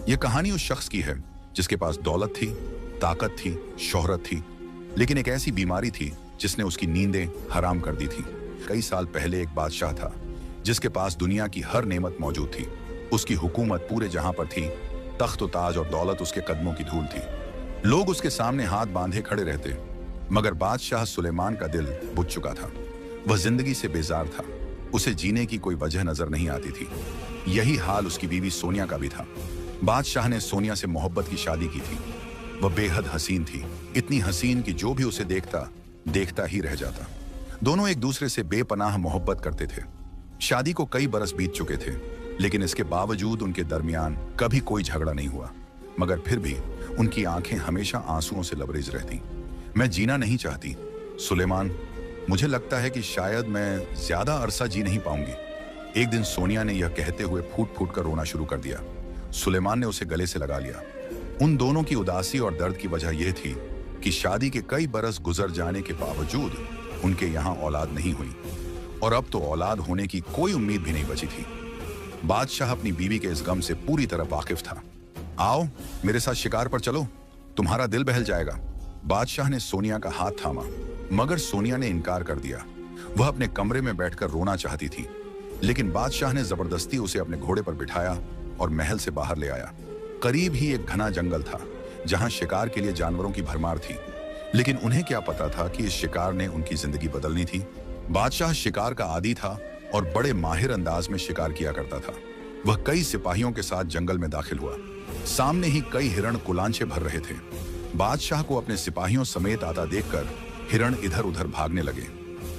ये कहानी उस शख्स की है जिसके पास दौलत थी, ताकत थी, शोहरत थी, लेकिन एक ऐसी बीमारी थी जिसने उसकी नींदें हराम कर दी थी। कई साल पहले एक बादशाह था जिसके पास दुनिया की हर नेमत मौजूद थी। उसकी हुकूमत पूरे जहां पर थी, तख्त व ताज और दौलत उसके कदमों की धूल थी। लोग उसके सामने हाथ बांधे खड़े रहते, मगर बादशाह सुलेमान का दिल बुझ चुका था। वह जिंदगी से बेजार था, उसे जीने की कोई वजह नजर नहीं आती थी। यही हाल उसकी बीवी सोनिया का भी था। बादशाह ने सोनिया से मोहब्बत की शादी की थी। वह बेहद हसीन थी, इतनी हसीन कि जो भी उसे देखता देखता ही रह जाता। दोनों एक दूसरे से बेपनाह मोहब्बत करते थे। शादी को कई बरस बीत चुके थे, लेकिन इसके बावजूद उनके दरमियान कभी कोई झगड़ा नहीं हुआ। मगर फिर भी उनकी आंखें हमेशा आंसुओं से लबरेज रहती। मैं जीना नहीं चाहती सुलेमान, मुझे लगता है कि शायद मैं ज्यादा अरसा जी नहीं पाऊंगी। एक दिन सोनिया ने यह कहते हुए फूट फूट कर रोना शुरू कर दिया। सुलेमान ने उसे गले से लगा लिया। उन दोनों की उदासी और दर्द की वजह यह थी कि शादी के कई बरस गुजर जाने के बावजूद उनके यहाँ औलाद नहीं हुई, और अब तो औलाद होने की कोई उम्मीद भी नहीं बची थी। बादशाह अपनी बीवी के इस गम से पूरी तरह वाकिफ था। आओ मेरे साथ शिकार पर चलो, तुम्हारा दिल बहल जाएगा। बादशाह ने सोनिया का हाथ थामा, मगर सोनिया ने इनकार कर दिया। वह अपने कमरे में बैठकर रोना चाहती थी, लेकिन बादशाह ने जबरदस्ती उसे अपने घोड़े पर बिठाया और महल से बाहर ले आया। करीब ही एक घना जंगल था जहां शिकार के लिए जानवरों की भरमार थी, लेकिन उन्हें क्या पता था कि इस शिकार ने उनकी जिंदगी बदलनी थी। बादशाह शिकार का आदी था और बड़े माहिर अंदाज में शिकार किया करता था। वह कई सिपाहियों के साथ जंगल में दाखिल हुआ। सामने ही कई हिरण कुलांचे भर रहे थे। बादशाह को अपने सिपाहियों समेत आता देखकर हिरण इधर उधर भागने लगे।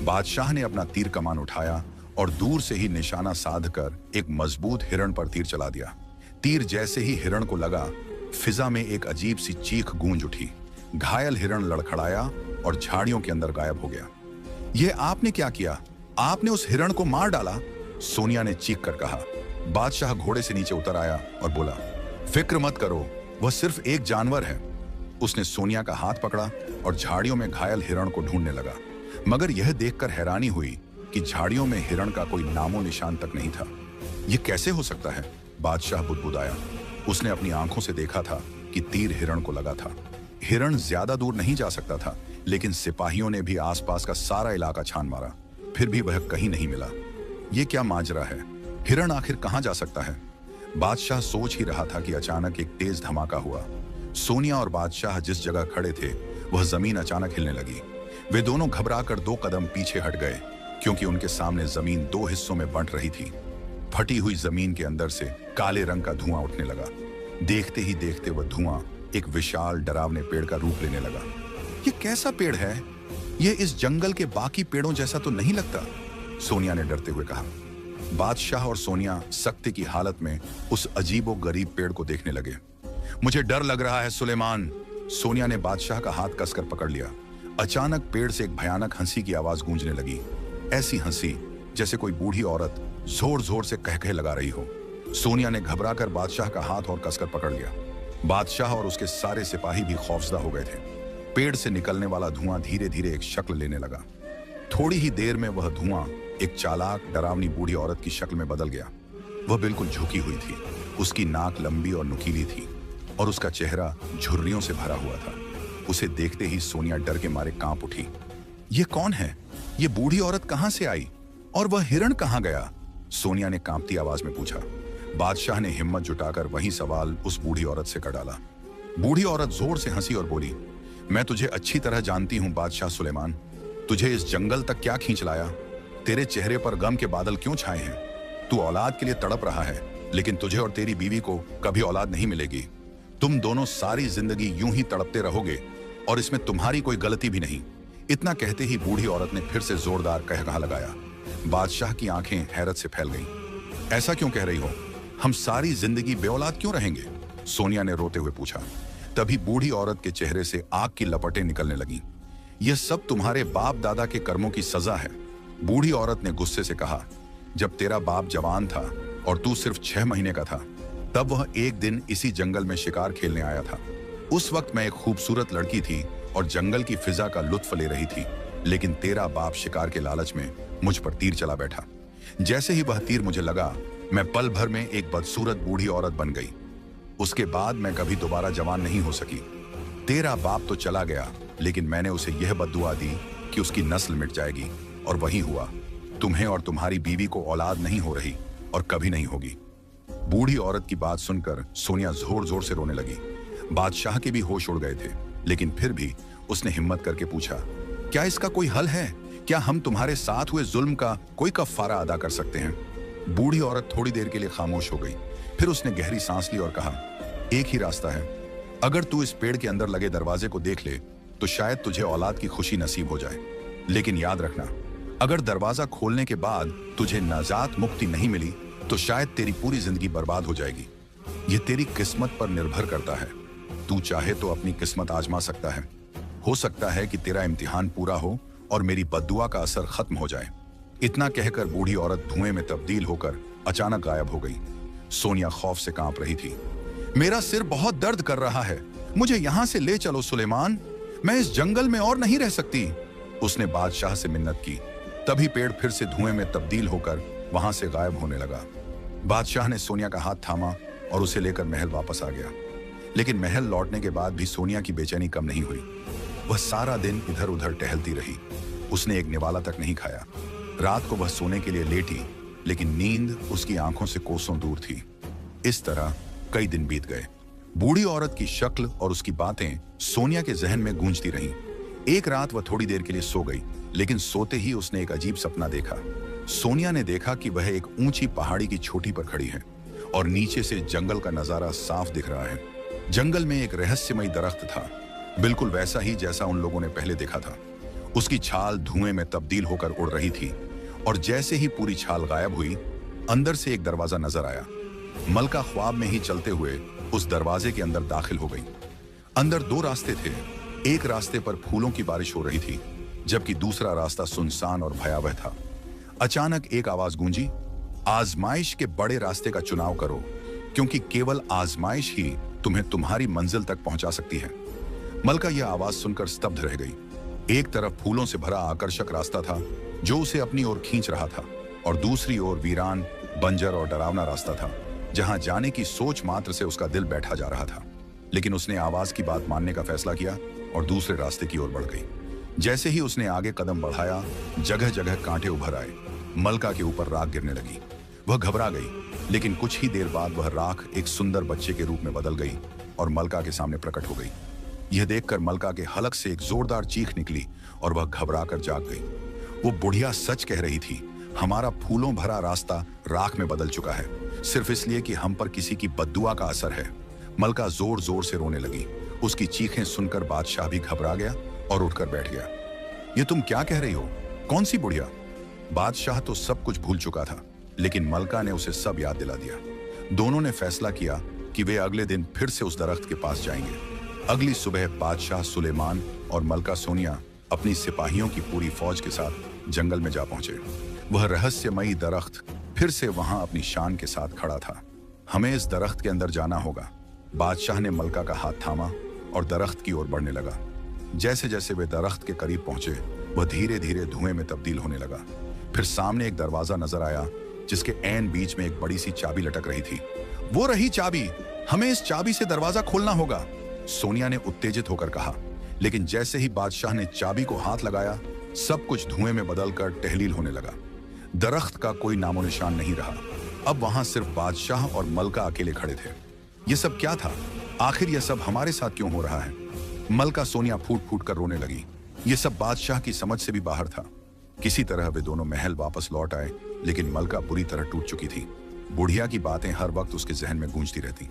बादशाह ने अपना तीर कमान उठाया और दूर से ही निशाना साधकर एक मजबूत हिरण पर तीर चला दिया। तीर जैसे ही हिरण को लगा, फिजा में एक अजीब सी चीख गूंज उठी। घायल हिरण लड़खड़ाया और झाड़ियों के अंदर गायब हो गया। यह आपने क्या किया? आपने उस हिरण को मार डाला, सोनिया ने चीख कर कहा। बादशाह घोड़े से नीचे उतर आया और बोला, फिक्र मत करो, वह सिर्फ एक जानवर है। उसने सोनिया का हाथ पकड़ा और झाड़ियों में घायल हिरण को ढूंढने लगा, मगर यह देखकर हैरानी हुई कि झाड़ियों में हिरण का कोई नामो निशान तक नहीं था। यह कैसे हो सकता है? बादशाह बुदबुदाया। उसने अपनी आंखों से देखा था कि तीर हिरण को लगा था। हिरण ज्यादा दूर नहीं जा सकता था, लेकिन सिपाहियों ने भी आसपास का सारा इलाका छान मारा, फिर भी वह कहीं नहीं मिला। यह क्या माजरा है? हिरण आखिर कहां जा सकता है? बादशाह सोच ही रहा था कि अचानक एक तेज धमाका हुआ। सोनिया और बादशाह जिस जगह खड़े थे वह जमीन अचानक हिलने लगी। वे दोनों घबराकर 2 कदम पीछे हट गए, क्योंकि उनके सामने जमीन 2 हिस्सों में बंट रही थी। फटी हुई जमीन के अंदर से काले रंग का धुआं उठने लगा। देखते ही देखते वह धुआं एक विशाल डरावने पेड़ का रूप लेने लगा। यह कैसा पेड़ है? यह इस जंगल के बाकी पेड़ों जैसा तो नहीं लगता, सोनिया ने डरते हुए कहा। बादशाह और सोनिया सख्ती की हालत में उस अजीबो गरीब पेड़ को देखने लगे। मुझे डर लग रहा है सुलेमान, सोनिया ने बादशाह का हाथ कसकर पकड़ लिया। अचानक पेड़ से एक भयानक हंसी की आवाज गूंजने लगी। ऐसी हंसी जैसे कोई बूढ़ी औरत जोर जोर से कह लगा रही हो। सोनिया ने घबराकर बादशाह का हाथ और कसकर पकड़ लिया। बादशाह और उसके सारे सिपाही भी खौफजदा हो गए थे। पेड़ से निकलने वाला धुआं धीरे धीरे एक शक्ल लेने लगा। थोड़ी ही देर में वह धुआं एक चालाक डरावनी बूढ़ी औरत की शक्ल में बदल गया। वह बिल्कुल झुकी हुई थी, उसकी नाक लंबी और नुकीली थी और उसका चेहरा झुर्रियों से भरा हुआ था। उसे देखते ही सोनिया डर के मारे कांप उठी। ये कौन है? ये बूढ़ी औरत कहां से आई और वह हिरण कहां गया? सोनिया ने कांपती आवाज में पूछा। बादशाह ने हिम्मत जुटाकर वही सवाल उस बूढ़ी औरत से कर डाला। बूढ़ी औरत जोर से हंसी और बोली, मैं तुझे अच्छी तरह जानती हूं बादशाह सुलेमान। तुझे इस जंगल तक क्या खींच लाया? तेरे चेहरे पर गम के बादल क्यों छाए हैं? तू औलाद के लिए तड़प रहा है, लेकिन तुझे और तेरी बीवी को कभी औलाद नहीं मिलेगी। तुम दोनों सारी जिंदगी यूं ही तड़पते रहोगे और इसमें तुम्हारी कोई गलती भी नहीं। इतना कहते ही बूढ़ी औरत ने फिर से जोरदार कहकहा लगाया। बादशाह की आंखें हैरत से फैल गईं। ऐसा क्यों कह रही हो? हम सारी जिंदगी बेऔलाद क्यों रहेंगे? सोनिया ने रोते हुए पूछा। तभी बूढ़ी औरत के चेहरे से आग की लपटें निकलने लगीं। यह सब तुम्हारे बाप दादा के कर्मों की सजा है, बूढ़ी औरत ने गुस्से से कहा। जब तेरा बाप जवान था और तू सिर्फ 6 महीने का था, तब वह एक दिन इसी जंगल में शिकार खेलने आया था। उस वक्त मैं एक खूबसूरत लड़की थी और जंगल की फिजा का लुत्फ ले रही थी, लेकिन तेरा बाप शिकार के लालच में मुझ पर तीर चला बैठा। जैसे ही वह तीर मुझे लगा, मैं पल भर में एक बदसूरत बूढ़ी औरत बन गई। उसके बाद मैं कभी दोबारा जवान नहीं हो सकी। तेरा बाप तो चला गया, लेकिन मैंने उसे यह बद्दुआ दी कि उसकी नस्ल मिट जाएगी, और वही हुआ। तुम्हें और तुम्हारी बीवी को औलाद नहीं हो रही और कभी नहीं होगी। बूढ़ी औरत की बात सुनकर सोनिया जोर जोर से रोने लगी। बादशाह के भी होश उड़ गए थे, लेकिन फिर भी उसने हिम्मत करके पूछा, क्या इसका कोई हल है? क्या हम तुम्हारे साथ हुए जुल्म का कोई कफारा अदा कर सकते हैं? बूढ़ी औरत थोड़ी देर के लिए खामोश हो गई। फिर उसने गहरी सांस ली और कहा, एक ही रास्ता है। अगर तू इस पेड़ के अंदर लगे दरवाजे को देख ले तो शायद तुझे औलाद की खुशी नसीब हो जाए। लेकिन याद रखना, अगर दरवाजा खोलने के बाद तुझे नाजात मुक्ति नहीं मिली तो शायद तेरी पूरी जिंदगी बर्बाद हो जाएगी। यह तेरी किस्मत पर निर्भर करता है। तू चाहे तो अपनी किस्मत आजमा सकता है। हो सकता है कि तेरा इम्तिहान पूरा हो और मेरी बद्दुआ का असर खत्म हो जाए। इतना कहकर बूढ़ी औरत धुएं में तब्दील होकर अचानक गायब हो गई। सोनिया खौफ से कांप रही थी। मेरा सिर बहुत दर्द कर रहा है, मुझे यहां से ले चलो सुलेमान, मैं इस जंगल में और नहीं रह सकती। उसने बादशाह से मिन्नत की। तभी पेड़ फिर से धुएं में तब्दील होकर वहां से गायब होने लगा। बादशाह ने सोनिया का हाथ थामा और उसे लेकर महल वापस आ गया। लेकिन महल लौटने के बाद भी सोनिया की बेचैनी कम नहीं हुई। वह सारा दिन इधर उधर टहलती रही। उसने एक निवाला तक नहीं खाया। रात को वह सोने के लिए लेटी, लेकिन नींद उसकी आंखों से कोसों दूर थी। इस तरह कई दिन बीत गए। बूढ़ी औरत की शक्ल और उसकी बातें सोनिया के जहन में गूंजती रहीं। एक रात वह थोड़ी देर के लिए सो गई, लेकिन सोते ही उसने एक अजीब सपना देखा। सोनिया ने देखा कि वह एक ऊंची पहाड़ी की चोटी पर खड़ी है और नीचे से जंगल का नजारा साफ दिख रहा है। जंगल में एक रहस्यमयी दरख्त था, बिल्कुल वैसा ही जैसा उन लोगों ने पहले देखा था। उसकी छाल धुएं में तब्दील होकर उड़ रही थी, और जैसे ही पूरी छाल गायब हुई, अंदर से एक दरवाजा नजर आया। मलका ख्वाब में ही चलते हुए उस दरवाजे के अंदर दाखिल हो गई। अंदर दो रास्ते थे। एक रास्ते पर फूलों की बारिश हो रही थी, जबकि दूसरा रास्ता सुनसान और भयावह था। अचानक एक आवाज गूंजी, आजमाइश के बड़े रास्ते का चुनाव करो, क्योंकि केवल आजमाइश ही तुम्हें तुम्हारी मंजिल तक पहुंचा सकती है। मलका यह आवाज सुनकर स्तब्ध रह गई। एक तरफ फूलों से भरा आकर्षक रास्ता था जो उसे अपनी ओर खींच रहा था, और दूसरी ओर वीरान, बंजर और डरावना रास्ता था जहां जाने की सोच मात्र से उसका दिल बैठा जा रहा था। लेकिन उसने आवाज की बात मानने का फैसला किया और दूसरे रास्ते की ओर बढ़ गई। जैसे ही उसने आगे कदम बढ़ाया, जगह जगह कांटे उभर आए। मलका के ऊपर राख गिरने लगी। वह घबरा गई, लेकिन कुछ ही देर बाद वह राख एक सुंदर बच्चे के रूप में बदल गई और मलका के सामने प्रकट हो गई। यह देखकर मलका के हलक से एक जोरदार चीख निकली और वह घबराकर जाग गई। वो बुढ़िया सच कह रही थी। हमारा फूलों भरा रास्ता राख में बदल चुका है, सिर्फ इसलिए कि हम पर किसी की बद्दुआ का असर है। मलका जोर जोर से रोने लगी। उसकी चीखें सुनकर बादशाह भी घबरा गया और उठकर बैठ गया। ये तुम क्या कह रही हो? कौन सी बुढ़िया? बादशाह तो सब कुछ भूल चुका था, लेकिन मलका ने उसे सब याद दिला दिया। दोनों ने फैसला किया कि वे अगले दिन फिर से उस दरख्त के पास जाएंगे। अगली सुबह बादशाह सुलेमान और मलका सोनिया अपनी सिपाहियों की पूरी फौज के साथ जंगल में जा पहुंचे। वह रहस्यमयी दरख्त फिर से वहां अपनी शान के साथ खड़ा था। हमें इस दरख्त के अंदर जाना होगा। बादशाह ने मलका का हाथ थामा और दरख्त की ओर बढ़ने लगा। जैसे जैसे वे दरख्त के करीब पहुंचे, वह धीरे धीरे धुएं में तब्दील होने लगा। फिर सामने एक दरवाजा नजर आया जिसके ऐन बीच में एक बड़ी सी चाबी लटक रही थी। वो रही चाबी, हमें इस चाबी से दरवाजा खोलना होगा, सोनिया ने उत्तेजित होकर कहा। लेकिन जैसे ही बादशाह ने चाबी को हाथ लगाया, सब कुछ धुएं में बदलकर तहलील होने लगा। दरख्त का कोई नामो निशान नहीं रहा। अब वहां सिर्फ बादशाह और मलका अकेले खड़े थे। ये सब क्या था? आखिर यह सब हमारे साथ क्यों हो रहा है? मलका सोनिया फूट फूट कर रोने लगी। ये सब बादशाह की समझ से भी बाहर था। किसी तरह वे दोनों महल वापस लौट आए, लेकिन मलका बुरी तरह टूट चुकी थी। बुढ़िया की बातें हर वक्त उसके जहन में गूंजती रहती।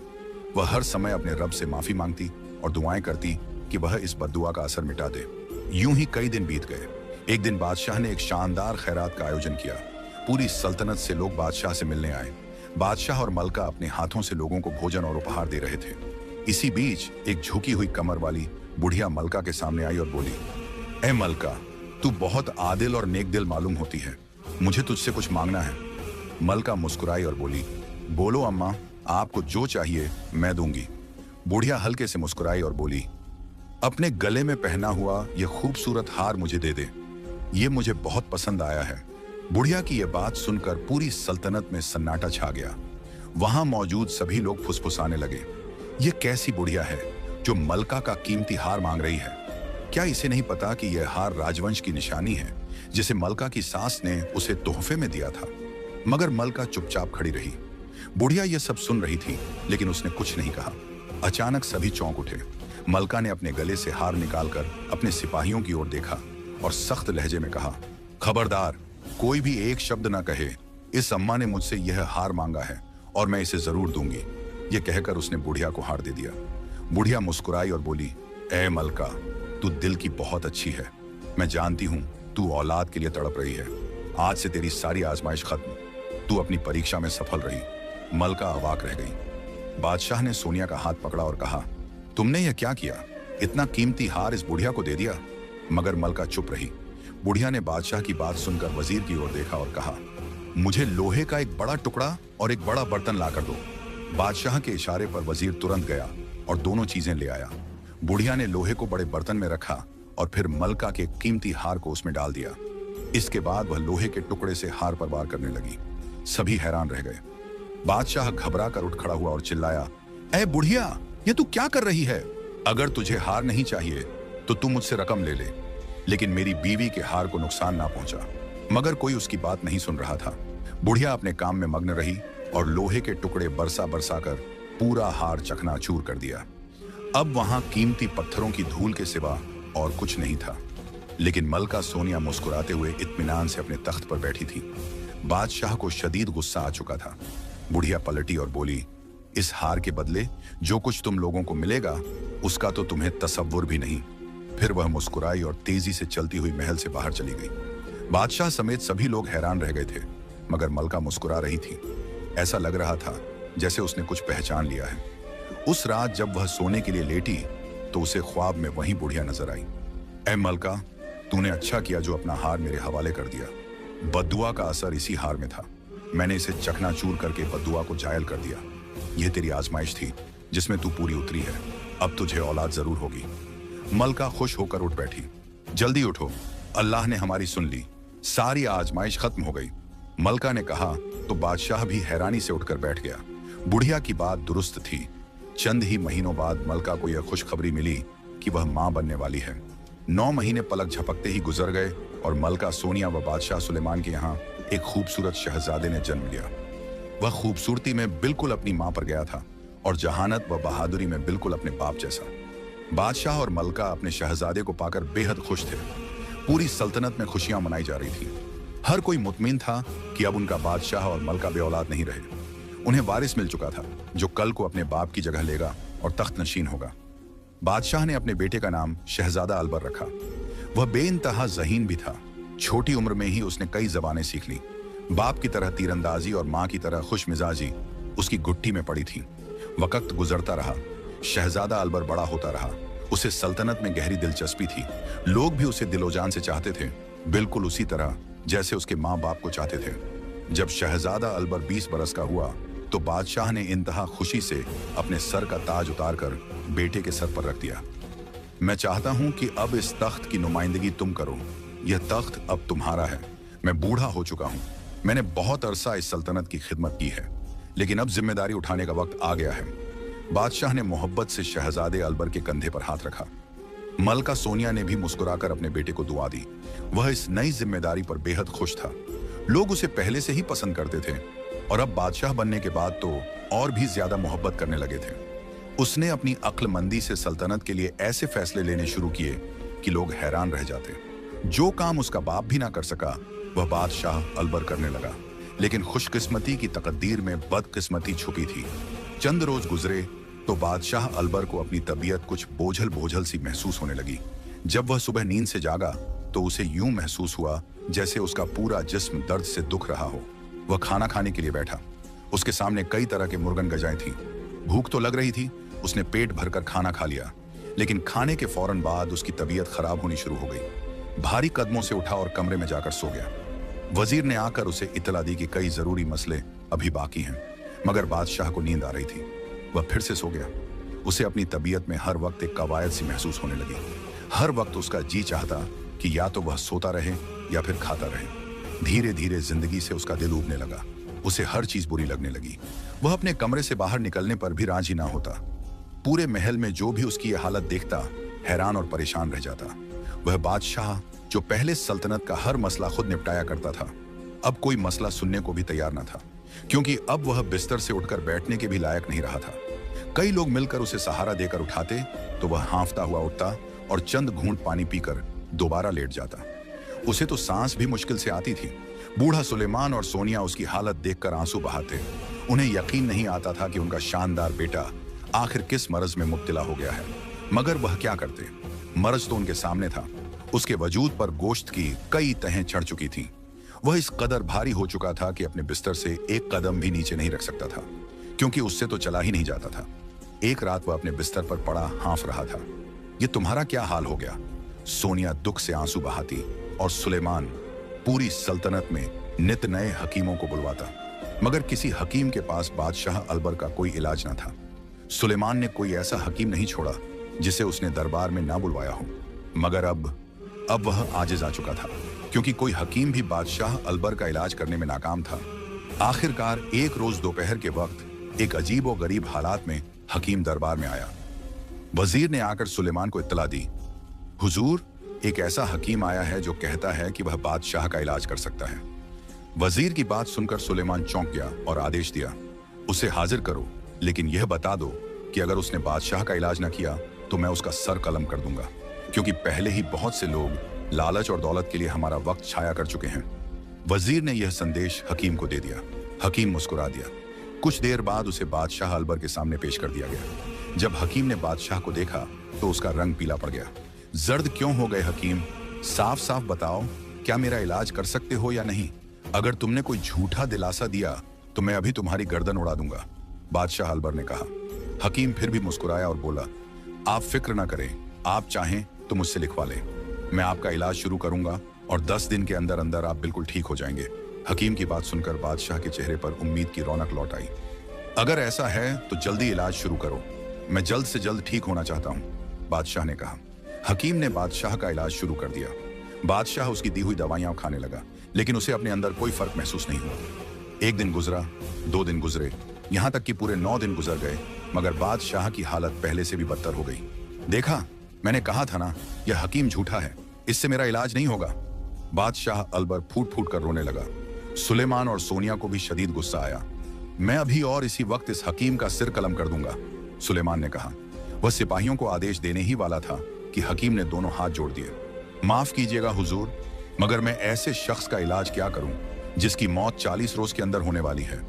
वह हर समय अपने रब से माफी मांगती और दुआएं करती कि वह इस बद्दुआ का असर मिटा दे। यूं ही कई दिन बीत गए। एक दिन बादशाह ने एक शानदार खैरात का आयोजन किया। पूरी सल्तनत से लोग बादशाह से मिलने आए। बादशाह और मलका अपने हाथों से लोगों को भोजन और उपहार दे रहे थे। इसी बीच एक झुकी हुई कमर वाली बुढ़िया मलका के सामने आई और बोली, ए मलका, तू बहुत आदिल और नेक दिल मालूम होती है, मुझे तुझसे कुछ मांगना है। मलका मुस्कुराई और बोली, बोलो अम्मा, आपको जो चाहिए मैं दूंगी। बुढ़िया हल्के से मुस्कुराई और बोली, अपने गले में पहना हुआ यह खूबसूरत हार मुझे दे दे, ये मुझे बहुत पसंद आया है। बुढ़िया की यह बात सुनकर पूरी सल्तनत में सन्नाटा छा गया। वहां मौजूद सभी लोग फुसफुसाने लगे। ये कैसी बुढ़िया है जो मलका का कीमती हार मांग रही है? क्या इसे नहीं पता कि यह हार राजवंश की निशानी है जिसे मलका की सास ने उसे तोहफे में दिया था? मगर मलका चुपचाप खड़ी रही। बुढ़िया यह सब सुन रही थी, लेकिन उसने कुछ नहीं कहा। अचानक सभी चौंक उठे। मलका ने अपने गले से हार निकालकर अपने सिपाहियों की ओर देखा और सख्त लहजे में कहा, खबरदार, कोई भी एक शब्द ना कहे। इस अम्मा ने मुझसे यह हार मांगा है और मैं इसे जरूर दूंगी। यह कहकर उसने बुढ़िया को हार दे दिया। बुढ़िया मुस्कुराई और बोली, ए मलका, तू दिल की बहुत अच्छी है। मैं जानती हूं तू औलाद के लिए तड़प रही है। आज से तेरी सारी आजमाइश खत्म। तू अपनी परीक्षा में सफल रही। मलका अवाक रह गई। बादशाह ने सोनिया का हाथ पकड़ा और कहा, तुमने यह क्या किया? इतना कीमती हार इस बुढ़िया को दे दिया? मगर मलका चुप रही। बुढ़िया ने बादशाह की बात सुनकर वजीर की ओर देखा और कहा, मुझे लोहे का एक बड़ा टुकड़ा और एक बड़ा बर्तन लाकर दो। बादशाह के इशारे पर वजीर तुरंत गया और दोनों चीजें ले आया। बुढ़िया ने लोहे को बड़े बर्तन में रखा और फिर मलका के कीमती हार को उसमें डाल दिया। इसके बाद वह लोहे के टुकड़े से हार पर वार करने लगी। सभी हैरान रह गए। बादशाह घबरा कर उठ खड़ा हुआ और चिल्लाया, ए बुढ़िया, ये तू क्या कर रही है? अगर तुझे हार नहीं चाहिए तो तू मुझसे रकम ले ले, लेकिन मेरी बीवी के हार को नुकसान ना पहुंचा। मगर कोई उसकी बात नहीं सुन रहा था। बुढ़िया अपने काम में मग्न रही और लोहे के टुकड़े बरसा बरसा कर पूरा हार चकनाचूर कर दिया। अब वहां कीमती पत्थरों की धूल के सिवा और कुछ नहीं था। लेकिन मलका सोनिया मुस्कुराते हुए इत्मीनान से अपने तख्त पर बैठी थी। बादशाह को शदीद गुस्सा आ चुका था। बुढ़िया पलटी और बोली, इस हार के बदले जो कुछ तुम लोगों को मिलेगा उसका तो तुम्हें तसव्वुर भी नहीं। फिर वह मुस्कुराई और तेजी से चलती हुई महल से बाहर चली गई। बादशाह समेत सभी लोग हैरान रह गए थे, मगर मलका मुस्कुरा रही थी। ऐसा लग रहा था जैसे उसने कुछ पहचान लिया है। उस रात जब वह सोने के लिए लेटी तो उसे ख्वाब में वही बुढ़िया नजर आई। ए मलका, तूने अच्छा किया जो अपना हार मेरे हवाले कर दिया। बद्दुआ का असर इसी हार में था। मैंने इसे चकनाचूर करके बद्दुआ को जायल कर दिया। यह तेरी आजमाइश थी जिसमें तू पूरी उतरी है। अब तुझे औलाद जरूर होगी। मलका खुश होकर उठ बैठी। जल्दी उठो, अल्लाह ने हमारी सुन ली। सारी आजमाइश खत्म हो गई। मलका ने कहा तो बादशाह भी हैरानी से उठकर बैठ गया। बुढ़िया की बात दुरुस्त थी। चंद ही महीनों बाद मलका को यह खुशखबरी मिली कि वह मां बनने वाली है। 9 महीने पलक झपकते ही गुजर गए और मलका सोनिया व बादशाह सुलेमान के यहाँ एक खूबसूरत शहजादे ने जन्म लिया। वह खूबसूरती में बिल्कुल अपनी मां पर गया था और जहानत व बहादुरी में बिल्कुल अपने बाप जैसा। बादशाह और मलका अपने शहजादे को पाकर बेहद खुश थे। पूरी सल्तनत में खुशियां मनाई जा रही थी। हर कोई मुतमिन था कि अब उनका बादशाह और मलका बे औलाद नहीं रहे। उन्हें वारिस मिल चुका था जो कल को अपने बाप की जगह लेगा और तख्त नशीन होगा। बादशाह ने अपने बेटे का नाम शहजादा अलबर रखा। वह बेइंतहा ज़हीन भी था। छोटी उम्र में ही उसने कई ज़बानें सीख ली। बाप की तरह तीरंदाजी और माँ की तरह खुश मिजाजी उसकी गुट्ठी में पड़ी थी। वक्त गुजरता रहा। शहजादा अलबर बड़ा होता रहा। उसे सल्तनत में गहरी दिलचस्पी थी। लोग भी उसे दिलो जान से चाहते थे, बिल्कुल उसी तरह जैसे उसके माँ बाप को चाहते थे। जब शहजादा अलबर 20 बरस का हुआ तो बादशाह ने इंतहा खुशी से अपने सर का ताज उतारकर बेटे के सर पर रख दिया। मैं चाहता हूं कि अब इस तख्त की नुमाइंदगी तुम करो। यह तख्त अब तुम्हारा है। मैं बूढ़ा हो चुका हूं। मैंने बहुत अरसा इस सल्तनत की खिदमत की है, लेकिन अब जिम्मेदारी उठाने का वक्त आ गया है। बादशाह ने मोहब्बत से शहजादे अलबर के कंधे पर हाथ रखा। मलका सोनिया ने भी मुस्कुराकर अपने बेटे को दुआ दी। वह इस नई जिम्मेदारी पर बेहद खुश था। लोग उसे पहले से ही पसंद करते थे और अब बादशाह बनने के बाद तो और भी ज्यादा मोहब्बत करने लगे थे। उसने अपनी अक्लमंदी से सल्तनत के लिए ऐसे फैसले लेने शुरू किए कि लोग हैरान रह जाते। जो काम उसका बाप भी ना कर सका वह बादशाह अलबर करने लगा। लेकिन खुशकिस्मती की तकदीर में बदकिस्मती छुपी थी। चंद रोज गुजरे तो बादशाह अलबर को अपनी तबीयत कुछ बोझल बोझल सी महसूस होने लगी। जब वह सुबह नींद से जागा तो उसे यूं महसूस हुआ जैसे उसका पूरा जिस्म दर्द से दुख रहा हो। वह खाना खाने के लिए बैठा। उसके सामने कई तरह के मुर्गन गजाएं थीं। भूख तो लग रही थी। उसने पेट भरकर खाना खा लिया, लेकिन खाने के फौरन बाद उसकी तबीयत खराब होनी शुरू हो गई। भारी कदमों से उठा और कमरे में जाकर सो गया। वजीर ने आकर उसे इतला दी कि कई जरूरी मसले अभी बाकी हैं, मगर बादशाह को नींद आ रही थी। वह फिर से सो गया। उसे अपनी तबीयत में हर वक्त एक कवायद सी महसूस होने लगी। हर वक्त उसका जी चाहता कि या तो वह सोता रहे या फिर खाता रहे। धीरे धीरे जिंदगी से उसका दिल उबने लगा। उसे हर चीज बुरी लगने लगी। वह अपने कमरे से बाहर निकलने पर भी राजी ना होता। पूरे महल में जो भी उसकी ये हालत देखता हैरान और परेशान रह जाता। वह बादशाह जो पहले सल्तनत का हर मसला खुद निपटाया करता था, अब कोई मसला सुनने को भी तैयार न था, क्योंकि अब वह बिस्तर से उठकर बैठने के भी लायक नहीं रहा था। कई लोग मिलकर उसे सहारा देकर उठाते तो वह हांफता हुआ उठता और चंद घूंट पानी पीकर दोबारा लेट जाता। उसे तो सांस भी मुश्किल से आती थी। बूढ़ा सुलेमान और सोनिया उसकी हालत देखकर आंसू बहाते। उन्हें यकीन नहीं आता था कि उनका शानदार बेटा आखिर किस मर्ज में मुब्तला हो गया है, मगर वह क्या करते। मर्ज तो उनके सामने था। उसके वजूद पर गोश्त की कई तहें चढ़ चुकी थीं। वह इस कदर भारी हो चुका था कि अपने बिस्तर से एक कदम भी नीचे नहीं रख सकता था, क्योंकि उससे तो चला ही नहीं जाता था। एक रात वह अपने बिस्तर पर पड़ा हांफ रहा था। ये तुम्हारा क्या हाल हो गया? सोनिया दुख से आंसू बहाती और सुलेमान पूरी सल्तनत में नित नए हकीमों को बुलवाता, मगर किसी हकीम के पास बादशाह अलबर का कोई इलाज न था। सुलेमान ने कोई ऐसा हकीम नहीं छोड़ा जिसे उसने दरबार में ना बुलवाया हो, मगर अब वह आजिज आ चुका था, क्योंकि कोई हकीम भी बादशाह अलबर का इलाज करने में नाकाम था। आखिरकार एक रोज दोपहर के वक्त एक अजीब और गरीब हालात में हकीम दरबार में आया। वजीर ने आकर सुलेमान को इत्तला दी, हुजूर, एक ऐसा हकीम आया है जो कहता है कि वह बादशाह का इलाज कर सकता है। वजीर की बात सुनकर सुलेमान चौंक गया और आदेश दिया, उसे हाजिर करो, लेकिन यह बता दो कि अगर उसने बादशाह का इलाज न किया तो मैं उसका सर कलम कर दूंगा, क्योंकि पहले ही बहुत से लोग लालच और दौलत के लिए हमारा वक्त छाया कर चुके हैं। वजीर ने यह संदेश हकीम को दे दिया। हकीम मुस्कुरा दिया। कुछ देर बाद उसे बादशाह अलबर के सामने पेश कर दिया गया। जब हकीम ने बादशाह को देखा तो उसका रंग पीला पड़ गया। जर्द क्यों हो गए हकीम? साफ साफ बताओ, क्या मेरा इलाज कर सकते हो या नहीं? अगर तुमने कोई झूठा दिलासा दिया तो मैं अभी तुम्हारी गर्दन उड़ा दूंगा, बादशाह अलबर ने कहा। हकीम फिर भी मुस्कुराया और बोला, आप फिक्र ना करें, आप चाहें तो मुझसे लिखवा लें, मैं आपका इलाज शुरू करूंगा और 10 दिन के अंदर अंदर आप बिल्कुल ठीक हो जाएंगे। हकीम की बात सुनकर बादशाह के चेहरे पर उम्मीद की रौनक लौट आई। अगर ऐसा है तो जल्दी इलाज शुरू करो, मैं जल्द से जल्द ठीक होना चाहता हूँ, बादशाह ने कहा। हकीम ने बादशाह का इलाज शुरू कर दिया। बादशाह उसकी दी हुई दवाइयां खाने लगा, लेकिन उसे अपने अंदर कोई फर्क महसूस नहीं हुआ। एक दिन गुजरा, 2 दिन गुजरे, यहाँ तक कि पूरे 9 दिन गुजर गए, मगर बादशाह की हालत पहले से भी बदतर हो गई। देखा, मैंने कहा था ना, यह हकीम झूठा है, इससे मेरा इलाज नहीं होगा। बादशाह अलबर फूट फूट कर रोने लगा। सुलेमान और सोनिया को भी शदीद गुस्सा आया। मैं अभी और इसी वक्त इस हकीम का सिर कलम कर दूंगा, सुलेमान ने कहा। वह सिपाहियों को आदेश देने ही वाला था कि हकीम ने दोनों हाथ जोड़ दिए। माफ कीजिएगा हुजूर, मगर मैं ऐसे शख्स का इलाज क्या करूं जिसकी मौत 40 रोज के अंदर होने वाली है।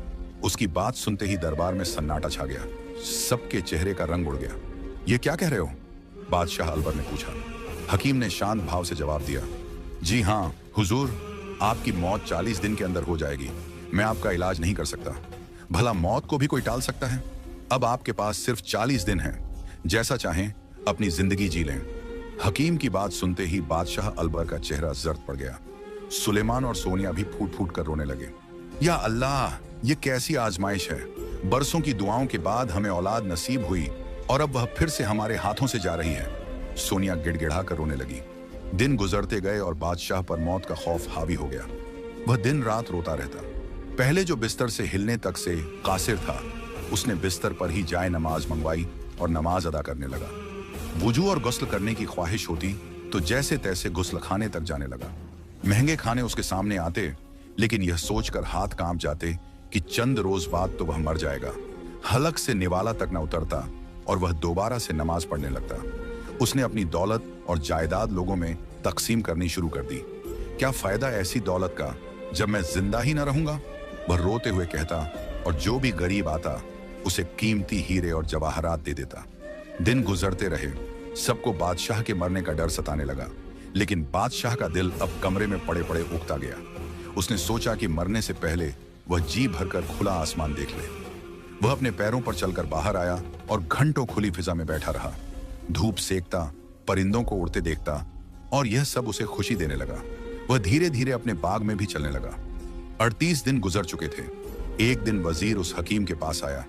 उसकी बात सुनते ही दरबार में सन्नाटा छा गया। सबके चेहरे का रंग उड़ गया। ये क्या कह रहे हो? बादशाह अलबर ने पूछा। हकीम ने शांत भाव से जवाब दिया, जी हाँ हुजूर, आपकी मौत 40 दिन के अंदर हो जाएगी। मैं आपका इलाज नहीं कर सकता। भला मौत को भी कोई टाल सकता है? अब आपके पास सिर्फ 40 दिन हैं, जैसा चाहें अपनी जिंदगी जी लें। हकीम की बात सुनते ही बादशाह अलबर का चेहरा जर्द पड़ गया। सुलेमान और सोनिया भी फूट फूट कर रोने लगे। या अल्लाह, ये कैसी आजमाइश है। बरसों की दुआओं के बाद हमें औलाद नसीब हुई और अब वह फिर से हमारे हाथों से जा रही है। सोनिया गिड़गिड़ा कर रोने लगी। दिन गुजरते गए और बादशाह पर मौत का खौफ हावी हो गया। वह दिन रात रोता रहता। पहले जो बिस्तर से हिलने तक से कासिर था, उसने बिस्तर पर ही जाए नमाज मंगवाई और नमाज अदा करने लगा। वुजू और गुस्ल करने की ख्वाहिश होती तो जैसे तैसे गुस्ल खाने तक जाने लगा। महंगे खाने उसके सामने आते, लेकिन यह सोचकर हाथ कांप जाते कि चंद रोज बाद तो वह मर जाएगा। हलक से निवाला तक न उतरता और वह दोबारा से नमाज पढ़ने लगता। उसने अपनी दौलत और जायदाद लोगों में तकसीम करनी शुरू कर दी। क्या फायदा ऐसी दौलत का जब मैं जिंदा ही न रहूंगा? वह रोते हुए कहता और जो भी गरीब आता उसे कीमती हीरे और जवाहरात दे देता। दिन गुजरते रहे। सबको बादशाह के मरने का डर सताने लगा, लेकिन बादशाह का दिल अब कमरे में पड़े पड़े उगता गया। उसने सोचा कि मरने से पहले वह जी भरकर खुला आसमान देख ले। वह अपने पैरों पर चलकर बाहर आया और घंटों खुली फिजा में बैठा रहा। धूप सेकता, परिंदों को उड़ते देखता और यह सब उसे खुशी देने लगा। वह धीरे धीरे अपने बाग में भी चलने लगा। 38 दिन गुजर चुके थे। एक दिन वजीर उस हकीम के पास आया।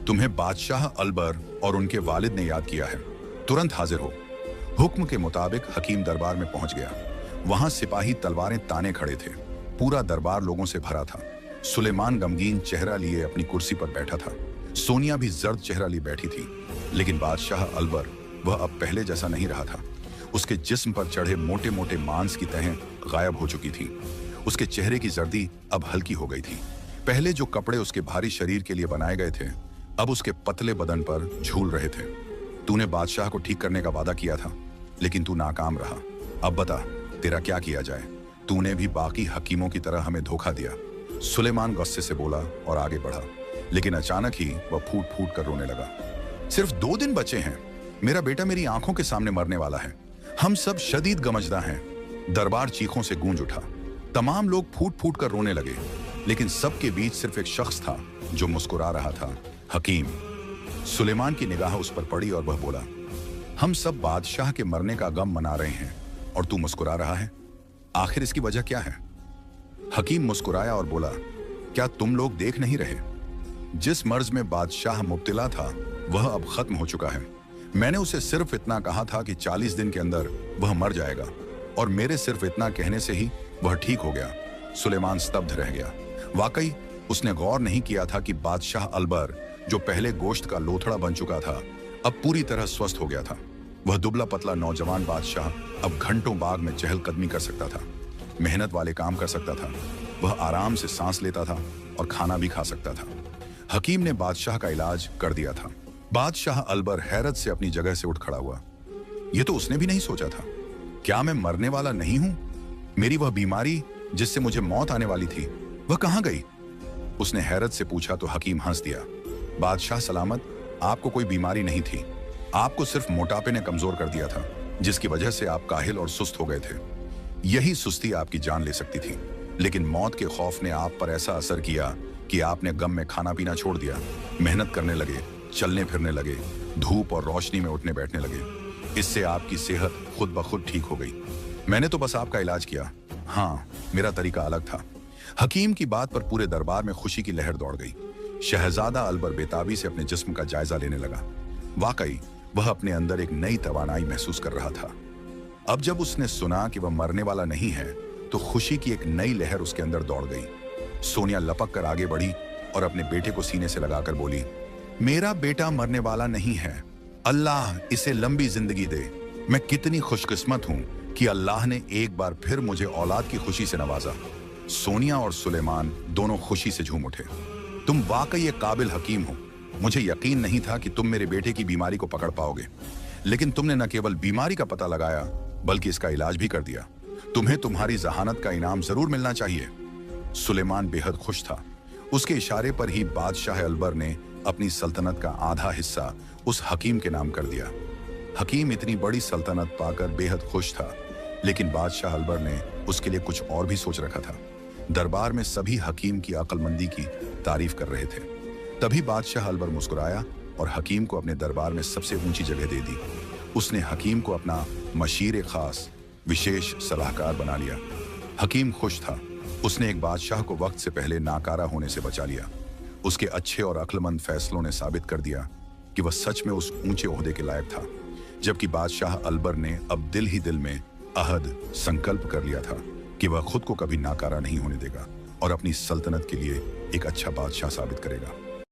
तुम्हें बादशाह अलबर और उनके वालिद ने याद किया है, तुरंत हाजिर हो। हुक्म के मुताबिक हकीम दरबार में पहुंच गया। वहां सिपाही तलवारें ताने खड़े थे। पूरा दरबार लोगों से भरा था। सुलेमान गमगीन चेहरा लिए अपनी कुर्सी पर बैठा था। सोनिया भी जर्द चेहरा ली बैठी थी, लेकिन बादशाह अलबर वह अब पहले जैसा नहीं रहा था। उसके जिस्म पर चढ़े मोटे मोटे मांस की तहें गायब हो चुकी थी। उसके चेहरे की जर्दी अब हल्की हो गई थी। पहले जो कपड़े उसके भारी शरीर के लिए बनाए गए थे, अब उसके पतले बदन पर झूल रहे थे। तूने बादशाह को ठीक करने का वादा किया था, लेकिन तू नाकाम रहा। अब बता, तेरा क्या किया जाए? तूने भी बाकी हकीमों की तरह हमें धोखा दिया। सुलेमान गुस्से से बोला और आगे बढ़ा, लेकिन अचानक ही वह फूट फूट कर रोने लगा। सिर्फ 2 दिन बचे हैं। मेरा बेटा मेरी आंखों के सामने मरने वाला है। हम सब शदीद गमजदा हैं। दरबार चीखों से गूंज उठा। तमाम लोग फूट फूट कर रोने लगे, लेकिन सबके बीच सिर्फ एक शख्स था जो मुस्कुरा रहा था, हकीम। सुलेमान की निगाह उस पर पड़ी और वह बोला, हम सब बादशाह के मरने का गम मना रहे हैं और तू मुस्कुरा रहा है। आखिर इसकी वजह क्या है? हकीम मुस्कुराया और बोला, क्या तुम लोग देख नहीं रहे? जिस मर्ज में बादशाह मुब्तला था वह अब खत्म हो चुका है। मैंने उसे सिर्फ इतना कहा था कि 40 दिन के अंदर वह मर जाएगा, और मेरे सिर्फ इतना कहने से ही वह ठीक हो गया। सुलेमान स्तब्ध रह गया। वाकई उसने गौर नहीं किया था कि बादशाह अलबर, जो पहले गोश्त का लोथड़ा बन चुका था, अब पूरी तरह स्वस्थ हो गया था। वह दुबला पतला नौजवान बादशाह अब घंटों बाग में चहलकदमी कर सकता था, मेहनत वाले काम कर सकता था, वह आराम से सांस लेता था और खाना भी खा सकता था। हकीम ने बादशाह का इलाज कर दिया था। बादशाह अलबर हैरत से अपनी जगह से उठ खड़ा हुआ। यह तो उसने भी नहीं सोचा था। क्या मैं मरने वाला नहीं हूं? मेरी वह बीमारी जिससे मुझे मौत आने वाली थी, वह कहां गई? उसने हैरत से पूछा तो हकीम हंस दिया। बादशाह सलामत, आपको कोई बीमारी नहीं थी। आपको सिर्फ मोटापे ने कमजोर कर दिया था, जिसकी वजह से आप काहिल और सुस्त हो गए थे। यही सुस्ती आपकी जान ले सकती थी, लेकिन मौत के खौफ ने आप पर ऐसा असर किया कि आपने गम में खाना पीना छोड़ दिया, मेहनत करने लगे, चलने फिरने लगे, धूप और रोशनी में उठने बैठने लगे। इससे आपकी सेहत खुद ब खुद ठीक हो गई। मैंने तो बस आपका इलाज किया। हाँ, मेरा तरीका अलग था। हकीम की बात पर पूरे दरबार में खुशी की लहर दौड़ गई। शहजादा अलबर बेताबी से अपने जिस्म का जायजा लेने लगा। वाकई वह अपने अंदर एक नई तवानाई महसूस कर रहा था। अब जब उसने सुना कि वह मरने वाला नहीं है, तो खुशी की एक नई लहर उसके अंदर दौड़ गई। सोनिया लपक कर आगे बढ़ी और अपने बेटे को सीने से लगाकर बोली, मेरा बेटा मरने वाला नहीं है। अल्लाह इसे लंबी जिंदगी दे। मैं कितनी खुशकिस्मत हूं कि अल्लाह ने एक बार फिर मुझे औलाद की खुशी से नवाजा। सोनिया और सुलेमान दोनों खुशी से झूम उठे। तुम वाकई एक काबिल हकीम हो। मुझे यकीन नहीं था कि तुम मेरे बेटे की बीमारी को पकड़ पाओगे, लेकिन तुमने न केवल बीमारी का पता लगाया, बल्कि इसका इलाज भी कर दिया। तुम्हें तुम्हारी जहानत का इनाम जरूर मिलना चाहिए। सुलेमान बेहद खुश था। उसके इशारे पर ही बादशाह अलबर ने अपनी सल्तनत का आधा हिस्सा उस हकीम के नाम कर दिया। हकीम इतनी बड़ी सल्तनत पाकर बेहद खुश था, लेकिन बादशाह अलबर ने उसके लिए कुछ और भी सोच रखा था। दरबार में सभी हकीम की अक्लमंदी की तारीफ कर रहे थे। तभी बादशाह अलबर मुस्कुराया और हकीम को अपने दरबार में सबसे ऊंची जगह दे दी। उसने हकीम को अपना मशीर खास, विशेष सलाहकार बना लिया। हकीम खुश था। उसने एक बादशाह को वक्त से पहले नाकारा होने से बचा लिया। उसके अच्छे और अक्लमंद फैसलों ने साबित कर दिया कि वह सच में उस ऊंचे ओहदे के लायक था। जबकि बादशाह अलबर ने अब दिल ही दिल में अहद, संकल्प कर लिया था कि वह खुद को कभी नाकारा नहीं होने देगा और अपनी सल्तनत के लिए एक अच्छा बादशाह साबित करेगा।